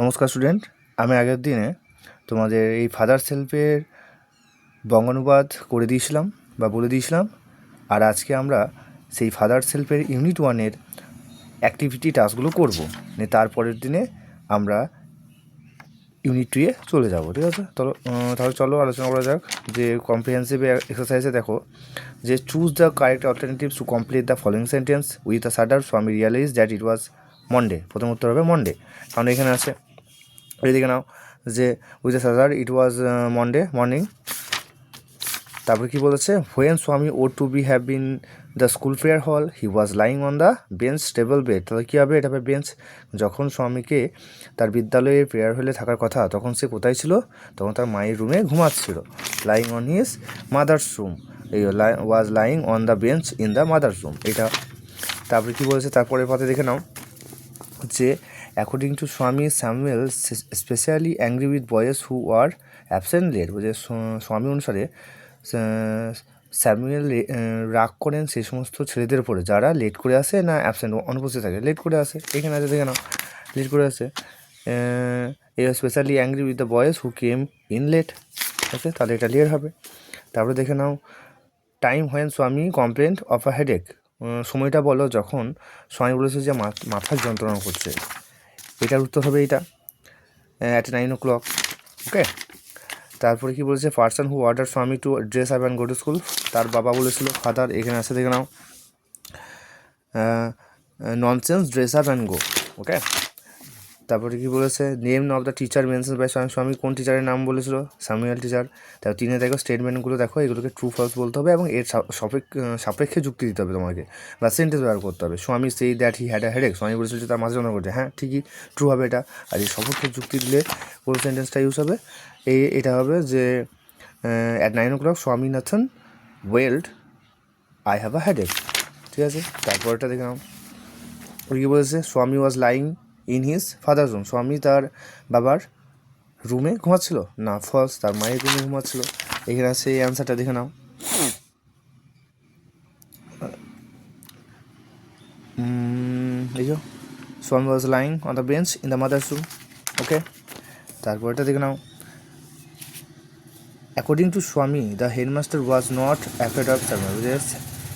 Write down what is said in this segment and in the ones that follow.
নমস্কার স্টুডেন্ট, আমি আগের দিনে তোমাদের এই ফাদার সেলফের বঙ্গানুবাদ করে দিয়েছিলাম বা বলে দিয়েছিলাম। আর আজকে আমরা সেই ফাদার সেলফের ইউনিট 1-এর অ্যাক্টিভিটি টাস্কগুলো করবো। তারপরের দিনে আমরা ইউনিট 2-এ চলে যাব। ঠিক আছে, তাহলে চলো আলোচনা করা যাক যে কম্প্রিহেন্সিভ এক্সারসাইজে দেখো যে choose the correct alternatives to complete the following sentence with a shudder Swami realise that it was Monday. প্রথম উত্তর হবে মন্ডে, কারণ এখানে আছে। এদিকে নাও যে with a shudder it was Monday morning. তারপরে কী বলেছে, when Swami used to be have been the school prayer hall he was lying on the bench table bed. তাহলে কী হবে, এটা হবে বেঞ্চ। যখন স্বামীকে তার বিদ্যালয়ের প্রেয়ার হলে থাকার কথা তখন সে কোথায় ছিল? তখন তার মায়ের রুমে ঘুমাচ্ছিল। Lying on his mother's room, এই was lying on the bench in the mother's room, এটা। তারপরে কী বলেছে, তারপরে পাতে দেখে নাও যে according to Swami Samuel specially angry with boys who are absent late. বলছে স্বামী অনুসারে স্যামুয়েল রাগ করেন সেই সমস্ত ছেলেদের উপরে যারা লেট করে আসে না অ্যাবসেন্ট অনুপস্থিত থাকে, লেট করে আসে। এখানে আছে দেখে নাও, লেট করে আসে। Specially angry with the boys who came in late. Okay, তাহলে এটা লেট হবে। তারপরে দেখে নাও time when Swami complaint of a headache. সময়টা বলো যখন স্বামী বলেছে যে মাথার যন্ত্রণা করছে। এটার উত্তর হবে এইটা, অ্যাট 9 o'clock। ওকে, তারপরে কি বলেছে, person who order Swami to dress up and go to school. তার বাবা বলেছিল, ফাদার। এখানে আছে দেখে নাও nonsense dress up and go. Okay, তারপরে কি বলেছে, name of the teacher mention by Swami. কোন টিচারের নাম বলেছিল? Samuel teacher. তারপর 3 দেখো স্টেটমেন্টগুলো দেখো, এগুলোকে ট্রু ফলস বলতে হবে এবং এর সাপেক্ষে যুক্তি দিতে হবে তোমাকে, বা সেন্টেন্স ব্যবহার করতে হবে। স্বামী সেই that he had a headache. স্বামী বলেছিল যে তার মাথা যন্ত্রণা করছে। হ্যাঁ, ঠিকই, ট্রু হবে এটা। আর এই সপক্ষে যুক্তি দিলে কোন সেন্টেন্সটা ইউজ হবে? এটা হবে যে at 9 o'clock Swaminathan wailed I have a headache. ঠিক আছে, তারপরটা দেখে নাও কী বলেছে, Swami was lying in his father room. Swami তার বাবার রুমে ঘুমাচ্ছিল না, ফলস, তার মায়ের রুমে ঘুমাচ্ছিল। এখানে আছে এই অ্যান্সারটা দেখে নাও। এই যে Swami was lying on the bench in the mother's room. Okay, তারপরটা দেখে নাও, according to Swami the headmaster was not afraid of Samuel.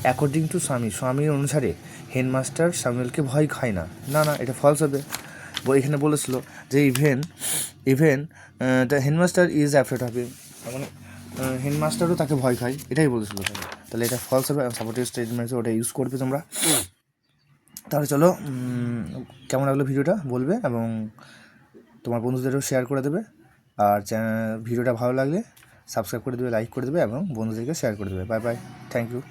According to স্বামীর অনুসারে হেডমাস্টার স্যামুয়েলকে ভয় খায় না। না, এটা ফলস হবে। এখানে বলেছিল যে even the headmaster is afraid of him, মানে হেডমাস্টারও তাকে ভয় খায়, এটাই বলেছিল। তাহলে এটা ফলস হবে। সাপোর্টিভ স্টেটমেন্টে ওটা ইউজ করবে তোমরা। তাহলে চলো, কেমন লাগলো ভিডিওটা বলবে এবং তোমার বন্ধুদেরও শেয়ার করে দেবে। আর ভিডিওটা ভালো লাগলে সাবস্ক্রাইব করে দেবে, লাইক করে দেবে এবং বন্ধুদেরকে শেয়ার করে দেবে। Bye bye, thank you.